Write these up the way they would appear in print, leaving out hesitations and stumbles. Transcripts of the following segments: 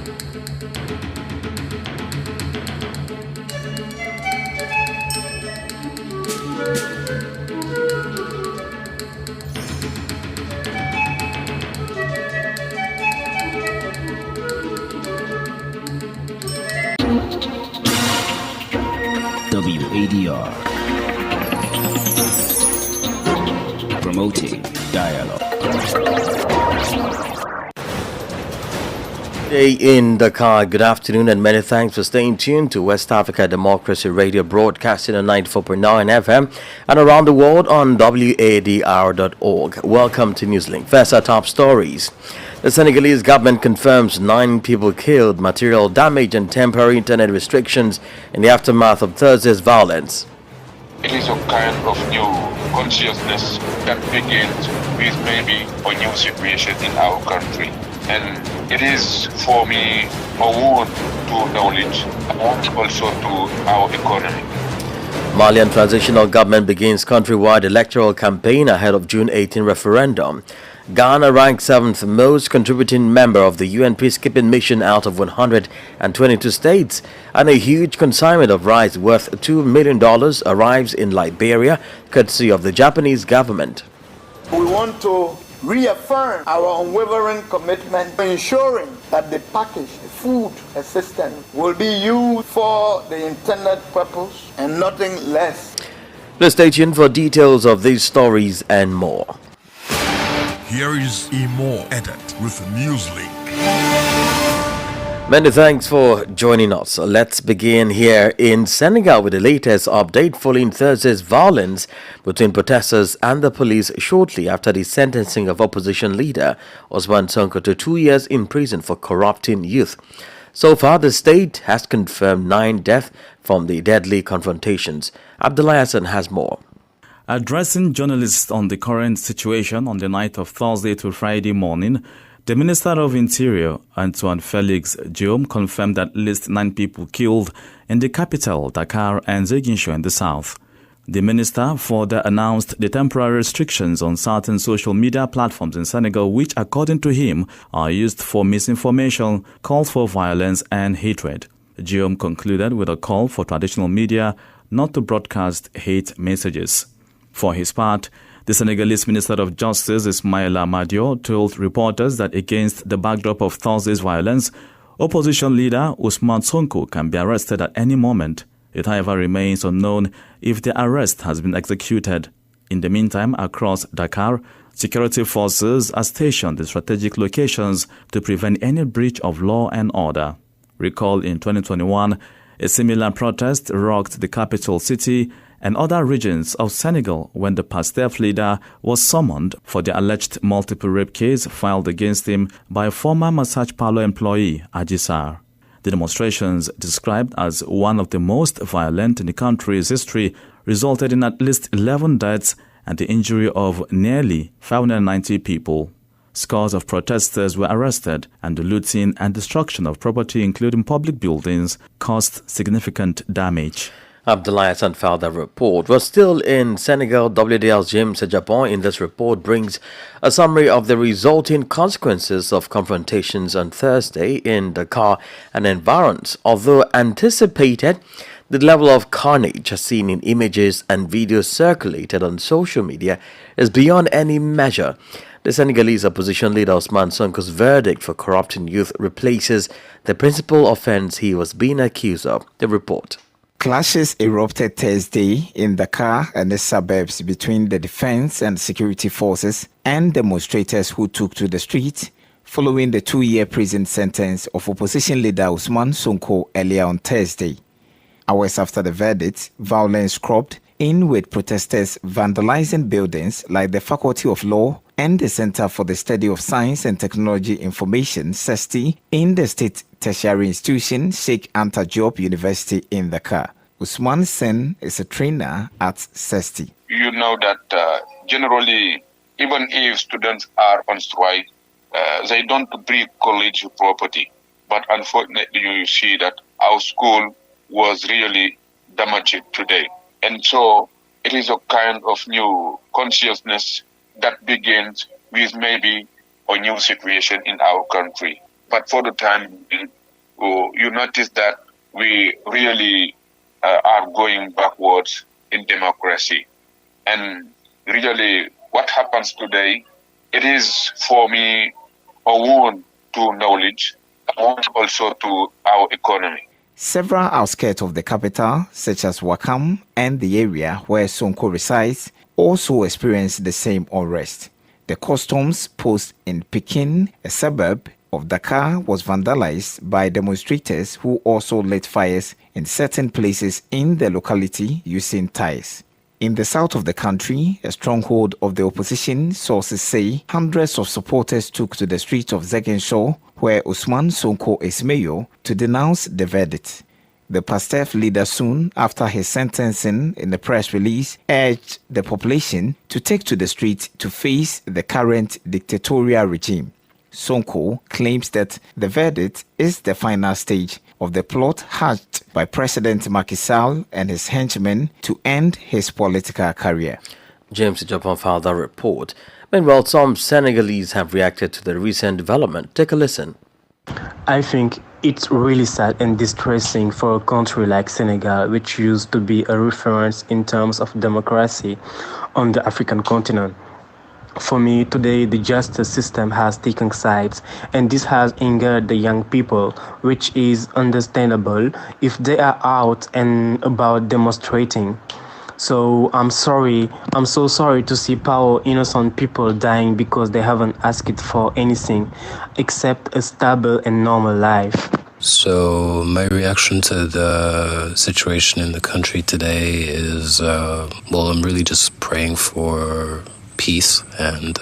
WADR, promoting dialogue. Hey, in Dakar, good afternoon and many thanks for staying tuned to West Africa Democracy Radio, broadcasting on 94.9 FM and around the world on WADR.org. Welcome to Newslink. First, our top stories. The Senegalese government confirms 9 people killed, material damage and temporary internet restrictions in the aftermath of Thursday's violence. It is a kind of new consciousness that begins with maybe a new situation in our country. And it is for me a wound to knowledge and also to our economy. Malian transitional government begins countrywide electoral campaign ahead of June 18 referendum. Ghana ranks 7th most contributing member of the UN peacekeeping mission out of 122 states, and a huge consignment of rice worth $2 million arrives in Liberia, courtesy of the Japanese government. We want to reaffirm our unwavering commitment to ensuring that the package, the food assistance, will be used for the intended purpose and nothing less. Please stay tuned for details of these stories and more. Here is Imoh edit with Newslink. Many thanks for joining us. Let's begin here in Senegal with the latest update following Thursday's violence between protesters and the police shortly after the sentencing of opposition leader Ousmane Sonko to 2 years in prison for corrupting youth. So far, the state has confirmed 9 deaths from the deadly confrontations. Abdullah Hassan has more. Addressing journalists on the current situation on the night of Thursday to Friday morning, the Minister of Interior, Antoine Felix Diome, confirmed that at least 9 people killed in the capital, Dakar, and Ziguinchor in the south. The minister further announced the temporary restrictions on certain social media platforms in Senegal, which, according to him, are used for misinformation, calls for violence, and hatred. Diome concluded with a call for traditional media not to broadcast hate messages. For his part, the Senegalese Minister of Justice, Ismaïla Madior, told reporters that against the backdrop of Thursday's violence, opposition leader Ousmane Sonko can be arrested at any moment. It, however, remains unknown if the arrest has been executed. In the meantime, across Dakar, security forces are stationed in strategic locations to prevent any breach of law and order. Recall in 2021, a similar protest rocked the capital city and other regions of Senegal when the Pastef leader was summoned for the alleged multiple rape case filed against him by a former massage parlor employee, Adjissar. The demonstrations, described as one of the most violent in the country's history, resulted in at least 11 deaths and the injury of nearly 590 people. Scores of protesters were arrested, and the looting and destruction of property, including public buildings, caused significant damage. Abdullah Hassan filed that report. We're still in Senegal. WADR's James Japon in this report brings a summary of the resulting consequences of confrontations on Thursday in Dakar and environs. Although anticipated, the level of carnage seen in images and videos circulated on social media is beyond any measure. The Senegalese opposition leader Ousmane Sonko's verdict for corrupting youth replaces the principal offense he was being accused of. The report. Clashes erupted Thursday in Dakar and the suburbs between the defense and security forces and demonstrators who took to the streets following the 2-year prison sentence of opposition leader Ousmane Sonko earlier on Thursday. Hours after the verdict, violence cropped in with protesters vandalizing buildings like the Faculty of Law and the Center for the Study of Science and Technology Information, CESTI, in the state tertiary institution Sheikh Anta Diop University in Dakar. Ousmane Sen is a trainer at CESTI. You know that generally, even if students are on strike, they don't break college property. But unfortunately, you see that our school was really damaged today. And so it is a kind of new consciousness that begins with maybe a new situation in our country. But for the time being, you notice that we really are going backwards in democracy. And really, what happens today, it is for me a wound to knowledge, a wound also to our economy. Several outskirts of the capital, such as Wakam and the area where Sonko resides, also experienced the same unrest. The customs post in Pekin, a suburb of Dakar, was vandalized by demonstrators who also lit fires in certain places in the locality using ties. In the south of the country, a stronghold of the opposition, sources say hundreds of supporters took to the streets of Ziguinchor, where Ousmane Sonko is mayor, to denounce the verdict. The PASTEF leader, soon after his sentencing in the press release, urged the population to take to the street to face the current dictatorial regime. Sonko claims that the verdict is the final stage of the plot hatched by President Macky Sall and his henchmen to end his political career. James Japan filed that report. Meanwhile, some Senegalese have reacted to the recent development. Take a listen. I think it's really sad and distressing for a country like Senegal, which used to be a reference in terms of democracy on the African continent. For me, today, the justice system has taken sides, and this has angered the young people, which is understandable if they are out and about demonstrating. So I'm so sorry to see poor innocent people dying because they haven't asked for anything except a stable and normal life. So my reaction to the situation in the country today is, I'm really just praying for peace and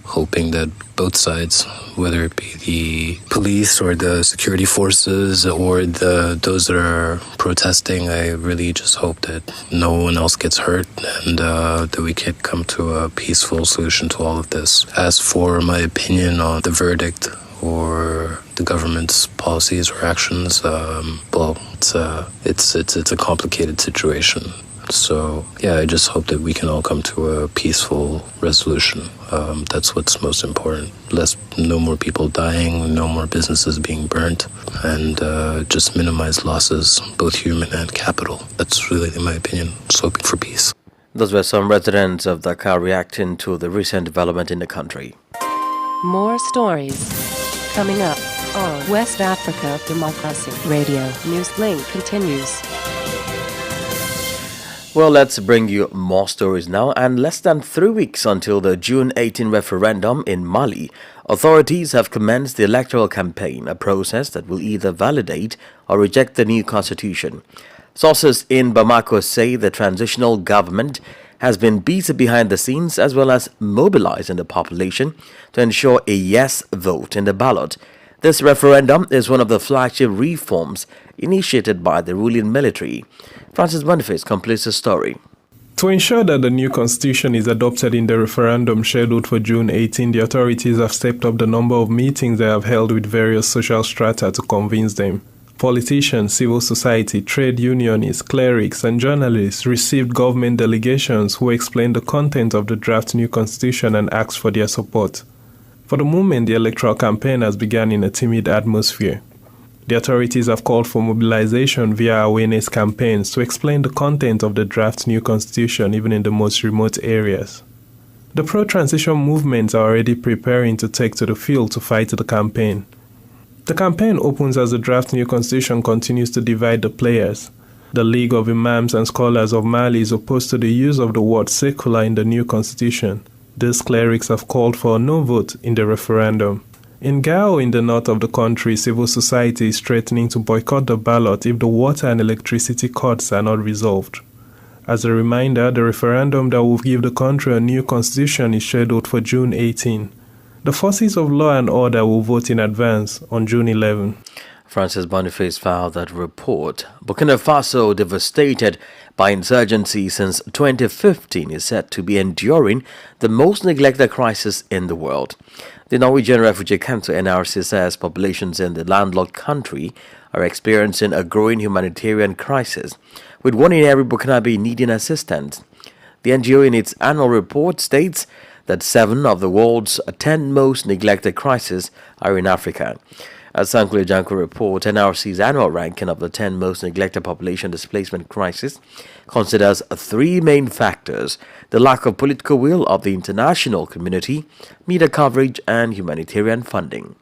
hoping that both sides, whether it be the police or the security forces or those that are protesting, I really just hope that no one else gets hurt and that we can come to a peaceful solution to all of this. As for my opinion on the verdict or the government's policies or actions, it's a complicated situation. So, I just hope that we can all come to a peaceful resolution. That's what's most important. No more people dying, no more businesses being burnt, and just minimize losses, both human and capital. That's really, in my opinion, just hoping for peace. Those were some residents of Dakar reacting to the recent development in the country. More stories coming up on West Africa Democracy Radio. Newslink continues. Well, let's bring you more stories now. And less than 3 weeks until the June 18 referendum in Mali, authorities have commenced the electoral campaign, a process that will either validate or reject the new constitution. Sources in Bamako say the transitional government has been busy behind the scenes as well as mobilizing the population to ensure a yes vote in the ballot. This referendum is one of the flagship reforms initiated by the ruling military. Francis Boniface completes the story. To ensure that the new constitution is adopted in the referendum scheduled for June 18, the authorities have stepped up the number of meetings they have held with various social strata to convince them. Politicians, civil society, trade unionists, clerics, and journalists received government delegations who explained the content of the draft new constitution and asked for their support. For the moment, the electoral campaign has begun in a timid atmosphere. The authorities have called for mobilization via awareness campaigns to explain the content of the draft new constitution even in the most remote areas. The pro-transition movements are already preparing to take to the field to fight the campaign. The campaign opens as the draft new constitution continues to divide the players. The League of Imams and Scholars of Mali is opposed to the use of the word secular in the new constitution. These clerics have called for a no vote in the referendum. In Gao, in the north of the country, civil society is threatening to boycott the ballot if the water and electricity cuts are not resolved. As a reminder, the referendum that will give the country a new constitution is scheduled for June 18. The forces of law and order will vote in advance on June 11. Francis Boniface filed that report. Burkina Faso, devastated by insurgency since 2015, is said to be enduring the most neglected crisis in the world. The Norwegian Refugee Council (NRC) says populations in the landlocked country are experiencing a growing humanitarian crisis, with 1 in every Burkinabe needing assistance. The NGO in its annual report states that 7 of the world's 10 most neglected crises are in Africa. As Sankle Janko report, NRC's annual ranking of the 10 most neglected population displacement crisis considers three main factors: the lack of political will of the international community, media coverage, and humanitarian funding.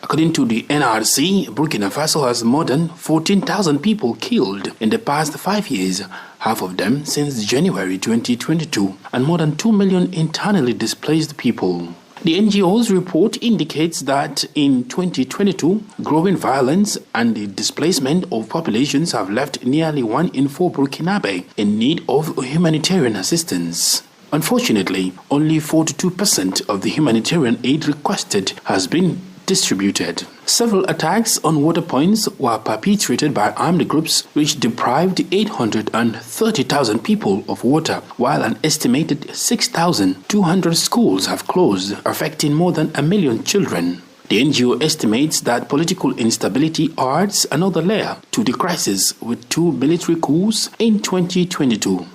According to the NRC, Burkina Faso has more than 14,000 people killed in the past 5 years, half of them since January 2022, and more than 2 million internally displaced people. The NGO's report indicates that in 2022, growing violence and the displacement of populations have left nearly 1 in 4 Burkinabe in need of humanitarian assistance. Unfortunately, only 42% of the humanitarian aid requested has been distributed. Several attacks on water points were perpetrated by armed groups which deprived 830,000 people of water, while an estimated 6,200 schools have closed, affecting more than 1 million children. The NGO estimates that political instability adds another layer to the crisis with 2 military coups in 2022.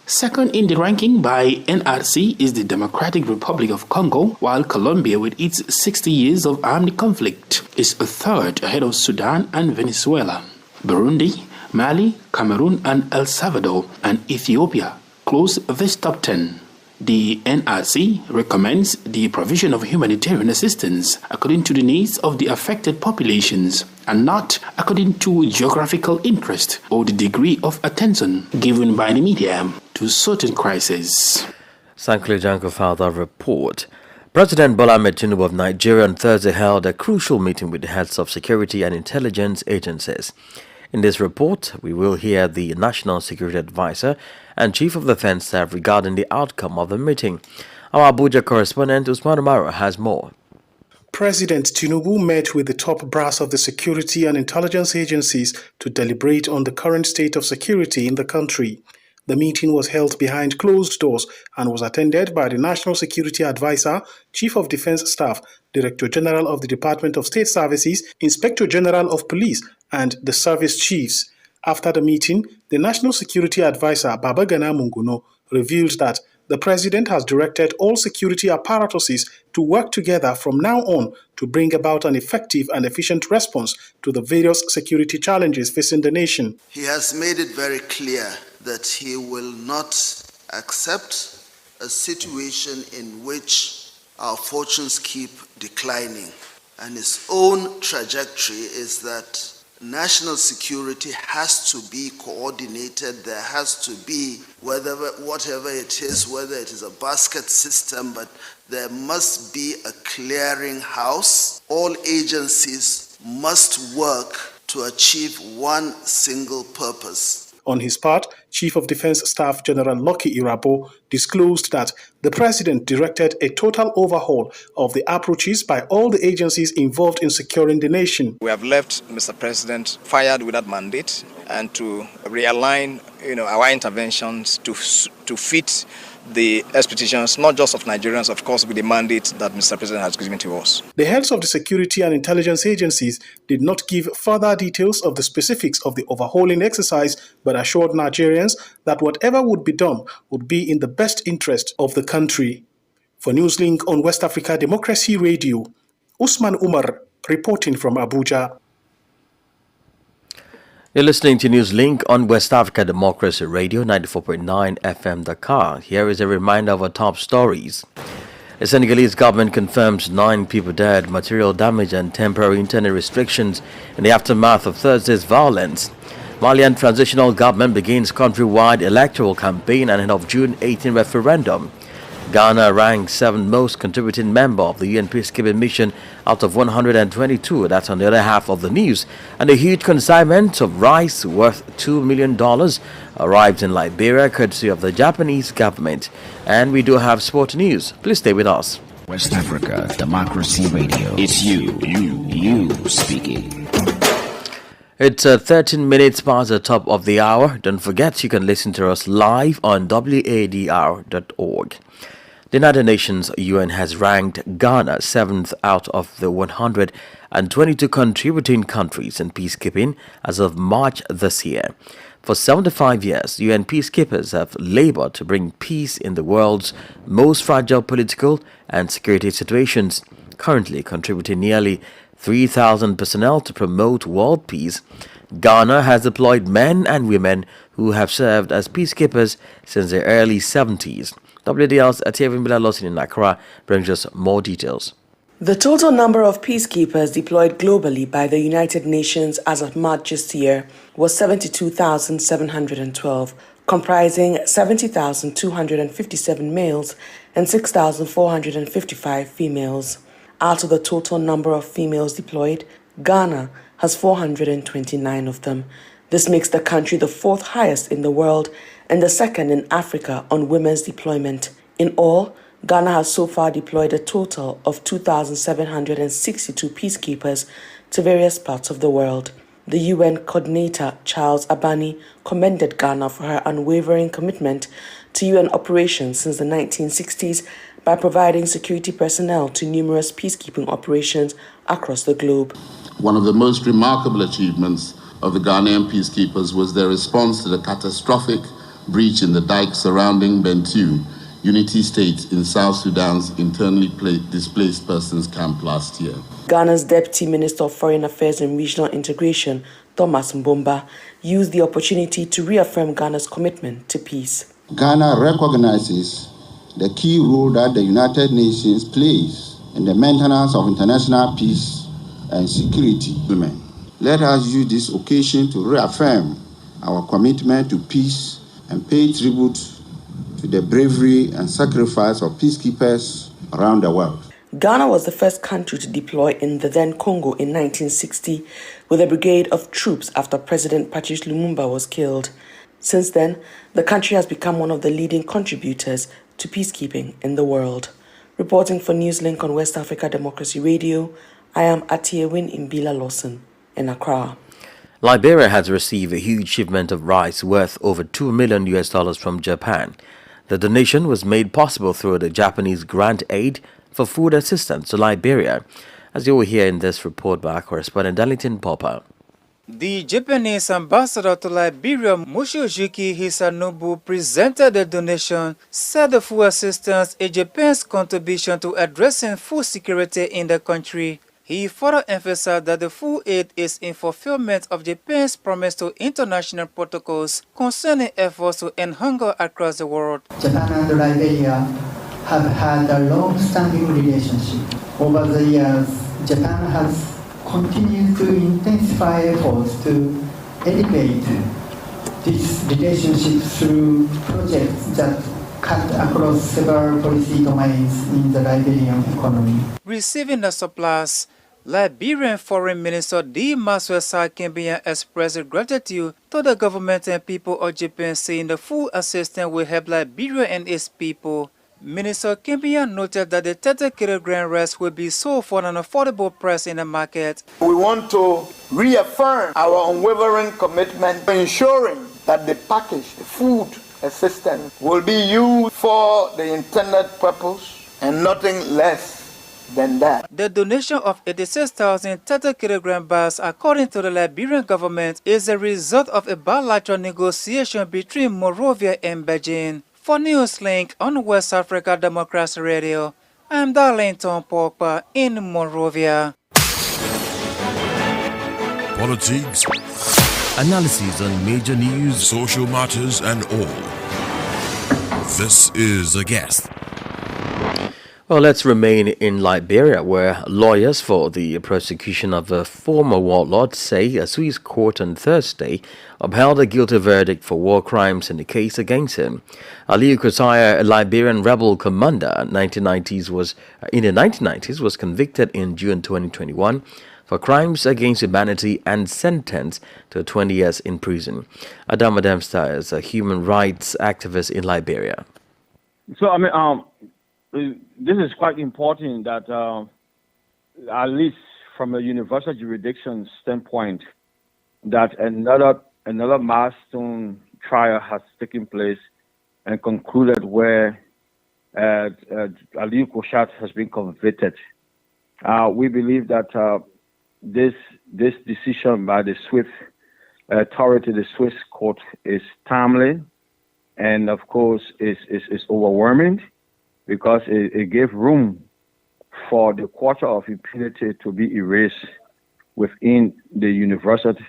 Second in the ranking by NRC is the Democratic Republic of Congo, while Colombia, with its 60 years of armed conflict, is third ahead of Sudan and Venezuela. Burundi, Mali, Cameroon, and El Salvador and Ethiopia close this top 10. The NRC recommends the provision of humanitarian assistance according to the needs of the affected populations and not according to geographical interest or the degree of attention given by the media to certain crises. Sankle Janko filed a report. President Bola Ahmed Tinubu of Nigeria on Thursday held a crucial meeting with the heads of security and intelligence agencies. In this report, we will hear the National Security Advisor and Chief of Defense Staff regarding the outcome of the meeting. Our Abuja correspondent Usman Umaro has more. President Tinubu met with the top brass of the security and intelligence agencies to deliberate on the current state of security in the country. The meeting was held behind closed doors and was attended by the National Security Advisor, Chief of Defense Staff, Director General of the Department of State Services, Inspector General of Police, and the service chiefs. After the meeting, the National Security Advisor, Babagana Munguno, revealed that the President has directed all security apparatuses to work together from now on to bring about an effective and efficient response to the various security challenges facing the nation. He has made it very clear that he will not accept a situation in which our fortunes keep declining. And his own trajectory is that national security has to be coordinated. There has to be, whatever it is, whether it is a basket system, but there must be a clearing house. All agencies must work to achieve one single purpose. On his part, Chief of Defense Staff General Lucky Irabo disclosed that the President directed a total overhaul of the approaches by all the agencies involved in securing the nation. We have left Mr. President fired with that mandate and to realign our interventions to fit the expectations, not just of Nigerians, of course, with the mandate that Mr. President has given to us. The heads of the security and intelligence agencies did not give further details of the specifics of the overhauling exercise, but assured Nigerians that whatever would be done would be in the best interest of the country. For Newslink on West Africa Democracy Radio, Usman Umar reporting from Abuja. You're listening to Newslink on West Africa Democracy Radio 94.9 FM Dakar. Here is a reminder of our top stories. The Senegalese government confirms 9 people dead, material damage and temporary internet restrictions in the aftermath of Thursday's violence. Malian transitional government begins countrywide electoral campaign ahead of June 18 referendum. Ghana ranks 7th most contributing member of the UN peacekeeping mission out of 122. That's on the other half of the news. And a huge consignment of rice worth $2 million arrived in Liberia courtesy of the Japanese government. And we do have sport news. Please stay with us. West Africa Democracy Radio. It's you speaking. It's 13 minutes past the top of the hour. Don't forget you can listen to us live on WADR.org. The United Nations UN has ranked Ghana 7th out of the 122 contributing countries in peacekeeping as of March this year. For 75 years, UN peacekeepers have labored to bring peace in the world's most fragile political and security situations, currently contributing nearly 3,000 personnel to promote world peace. Ghana has deployed men and women who have served as peacekeepers since the early 70s. WDL's Atievin Bilalosin in Accra brings us more details. The total number of peacekeepers deployed globally by the United Nations as of March this year was 72,712, comprising 70,257 males and 6,455 females. Out of the total number of females deployed, Ghana has 429 of them. This makes the country the fourth highest in the world and the second in Africa on women's deployment. In all, Ghana has so far deployed a total of 2,762 peacekeepers to various parts of the world. The UN coordinator, Charles Abani, commended Ghana for her unwavering commitment to UN operations since the 1960s by providing security personnel to numerous peacekeeping operations across the globe. One of the most remarkable achievements of the Ghanaian peacekeepers was their response to the catastrophic breach in the dike surrounding Bentiu, Unity State in South Sudan's internally displaced persons camp last year. Ghana's Deputy Minister of Foreign Affairs and Regional Integration, Thomas Mbomba, used the opportunity to reaffirm Ghana's commitment to peace. Ghana recognizes the key role that the United Nations plays in the maintenance of international peace and security. Let us use this occasion to reaffirm our commitment to peace and pay tribute to the bravery and sacrifice of peacekeepers around the world. Ghana was the first country to deploy in the then Congo in 1960 with a brigade of troops after President Patrice Lumumba was killed. Since then, the country has become one of the leading contributors to peacekeeping in the world. Reporting for Newslink on West Africa Democracy Radio, I am Atiewin Imbila Lawson in Accra. Liberia has received a huge shipment of rice worth over $2 million from Japan. The donation was made possible through the Japanese grant aid for food assistance to Liberia, as you will hear in this report by our correspondent Darlington Popper. The Japanese ambassador to Liberia, Mushojuki Hisanobu, presented the donation, said the food assistance is Japan's contribution to addressing food security in the country. He further emphasized that the food aid is in fulfillment of Japan's promise to international protocols concerning efforts to end hunger across the world. Japan and Liberia have had a long-standing relationship. Over the years, Japan has continued to intensify efforts to elevate this relationship through projects that cut across several policy domains in the Liberian economy. Receiving the supplies, Liberian Foreign Minister D. Maswesa Kimbian expressed gratitude to the government and people of Japan, saying the food assistance will help Liberia and its people. Minister Kimbian noted that the 30-kilogram rice will be sold for an affordable price in the market. We want to reaffirm our unwavering commitment to ensuring that the package, the food assistance, will be used for the intended purpose and nothing less than that. The donation of 86,000 30-kilogram bags, according to the Liberian government, is a result of a bilateral negotiation between Monrovia and Beijing. For Newslink on West Africa Democracy Radio, I'm Darlington Popper in Monrovia. Politics, analysis on major news, social matters, and all. This is A Guest. Well, let's remain in Liberia, where lawyers for the prosecution of a former warlord say a Swiss court on Thursday upheld a guilty verdict for war crimes in the case against him. Aliyu Kusaya, a Liberian rebel commander in the 1990s, was convicted in June 2021 for crimes against humanity and sentenced to 20 years in prison. Adama Dempster is a human rights activist in Liberia. So, this is quite important that, at least from a universal jurisdiction standpoint, that another milestone trial has taken place and concluded where Aliyu Kusaya has been convicted. We believe that this decision by the Swiss authority, the Swiss court, is timely and, of course, is overwhelming, because it gave room for the culture of impunity to be erased within the university,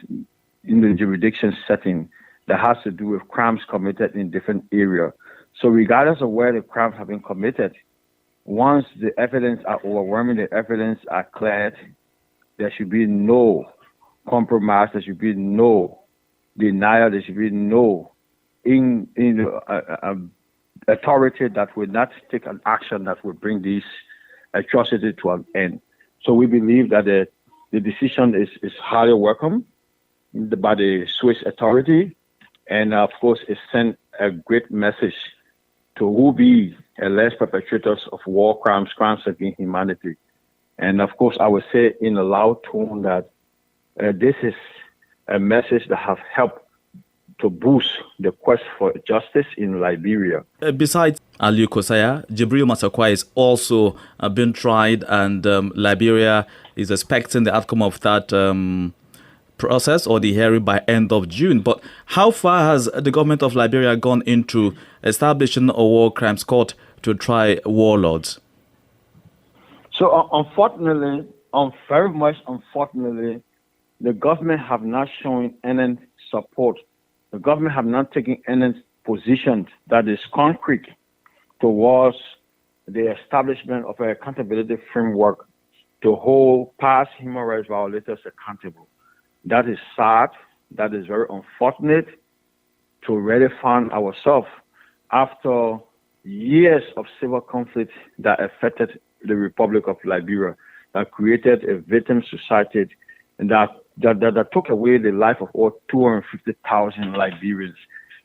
in the jurisdiction setting that has to do with crimes committed in different areas. So regardless of where the crimes have been committed, once the evidence are overwhelming, the evidence are cleared, there should be no compromise, there should be no denial, there should be no authority that will not take an action that will bring this atrocity to an end. So we believe that the decision is highly welcome by the Swiss authority, and of course it sent a great message to who be alleged perpetrators of war crimes, crimes against humanity. And of course, I would say in a loud tone that this is a message that has helped to boost the quest for justice in Liberia. Besides Aliyu Kosaya, Jibril Masakwa is also being tried, and Liberia is expecting the outcome of that process or the hearing by end of June. But how far has the government of Liberia gone into establishing a war crimes court to try warlords? So unfortunately, very much unfortunately, the government have not shown any support. The government have not taken any position that is concrete towards the establishment of an accountability framework to hold past human rights violators accountable. That is sad. That is very unfortunate to really find ourselves after years of civil conflict that affected the Republic of Liberia, that created a victim society and that took away the life of over 250,000 Liberians.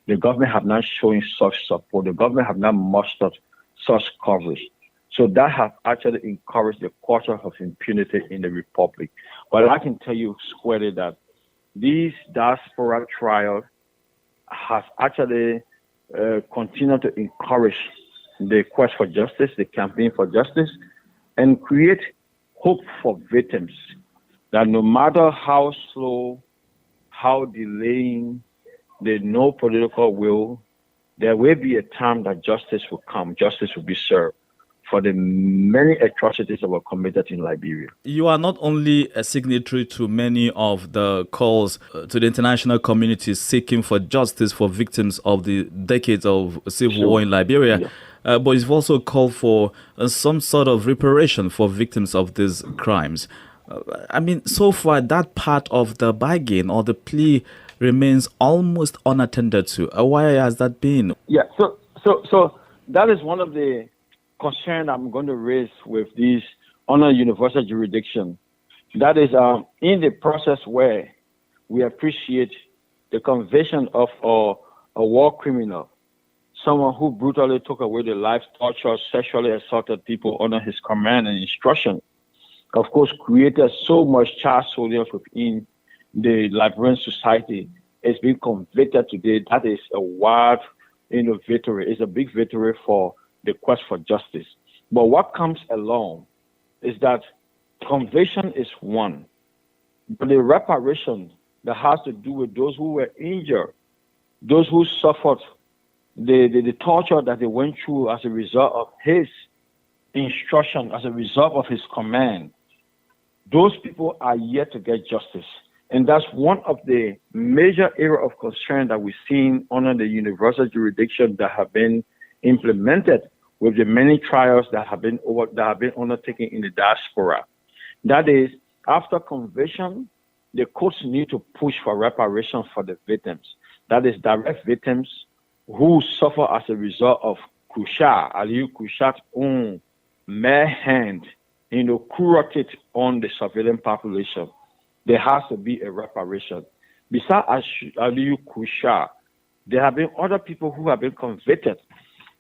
The government have not shown such support. The government have not mustered such coverage. So that has actually encouraged the culture of impunity in the Republic. But I can tell you squarely that these diaspora trials has actually continued to encourage the quest for justice, the campaign for justice, and create hope for victims that no matter how slow, how delaying, there's no political will, there will be a time that justice will come, justice will be served for the many atrocities that were committed in Liberia. You are not only a signatory to many of the calls to the international community seeking for justice for victims of the decades of civil war in Liberia, but you've also called for some sort of reparation for victims of these crimes. I mean, so far, that part of the bargain or the plea remains almost unattended to. Why has that been? Yeah, so that is one of the concern I'm going to raise with this under universal jurisdiction. That is in the process where we appreciate the conviction of a war criminal, someone who brutally took away the lives, tortured, sexually assaulted people under his command and instruction, of course, created so much child soldiers within the Liberian society. It's been convicted today. That is a wild victory. It's a big victory for the quest for justice. But what comes along is that conviction is one, but the reparation that has to do with those who were injured, those who suffered the torture that they went through as a result of his instruction, as a result of his command, those people are yet to get justice. And that's one of the major area of concern that we've seen under the universal jurisdiction that have been implemented with the many trials that have been undertaken in the diaspora. That is, after conviction, the courts need to push for reparation for the victims. That is, direct victims who suffer as a result of Aliyu Kushat's own mere hand, cruelty on the civilian population. There has to be a reparation. Besides Aliyu Kushat, there have been other people who have been convicted,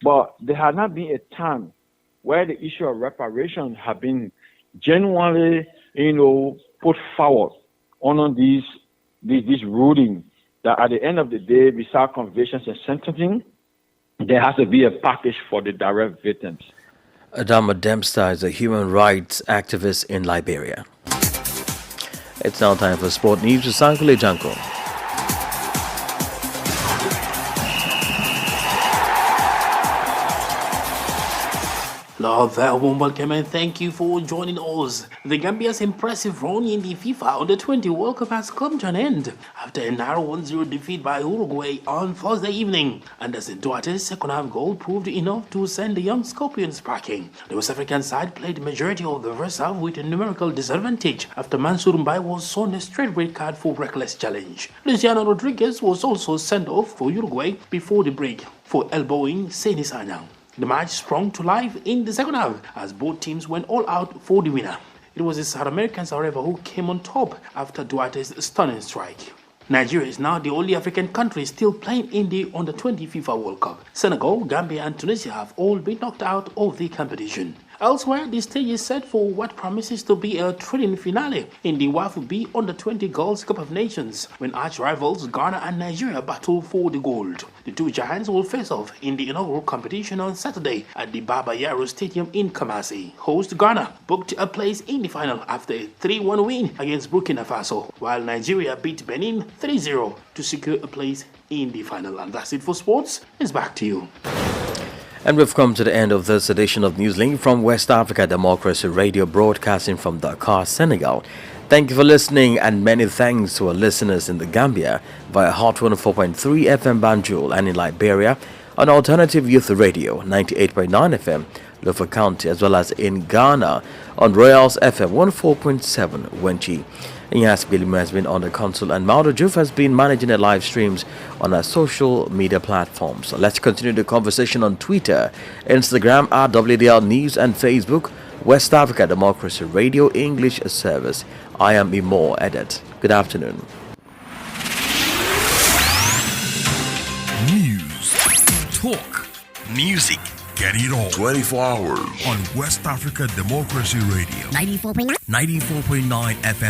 but there has not been a time where the issue of reparation have been genuinely, put forward on this ruling that at the end of the day, besides convictions and sentencing, there has to be a package for the direct victims. Adama Dempster is a human rights activist in Liberia. It's now time for sport news with Sankule Janko. Hello there, warm welcome and thank you for joining us. The Gambia's impressive run in the FIFA Under-20 World Cup has come to an end after a narrow 1-0 defeat by Uruguay on Thursday evening. Anderson Duarte's second half goal proved enough to send the young Scorpions packing. The West African side played the majority of the first half with a numerical disadvantage after Mansour Mbai was shown a straight red card for reckless challenge. Luciano Rodriguez was also sent off for Uruguay before the break for elbowing Seni Sanyang. The match sprung to life in the second half as both teams went all out for the winner. It was the South Americans, however, who came on top after Duarte's stunning strike. Nigeria is now the only African country still playing in the Under-20 FIFA World Cup. Senegal, Gambia and Tunisia have all been knocked out of the competition. Elsewhere, the stage is set for what promises to be a thrilling finale in the WAFU B Under-20 Girls Cup of Nations when arch-rivals Ghana and Nigeria battle for the gold. The two giants will face off in the inaugural competition on Saturday at the Baba Yaro Stadium in Kumasi. Host Ghana booked a place in the final after a 3-1 win against Burkina Faso, while Nigeria beat Benin 3-0 to secure a place in the final. And that's it for sports. It's back to you. And we've come to the end of this edition of Newslink from West Africa Democracy Radio, broadcasting from Dakar, Senegal. Thank you for listening, and many thanks to our listeners in the Gambia via Hot 104.3 FM Banjul and in Liberia on Alternative Youth Radio 98.9 FM, Lofa County, as well as in Ghana on Royals FM 104.7 Wenchi. Inyas Bilimu has been on the console, and Maudo Juf has been managing the live streams on our social media platforms. So let's continue the conversation on Twitter, Instagram at WDL News, and Facebook, West Africa Democracy Radio English Service. I am Imoh Edit. Good afternoon. News, talk, music. Get it all 24 hours on West Africa Democracy Radio 94.9 FM.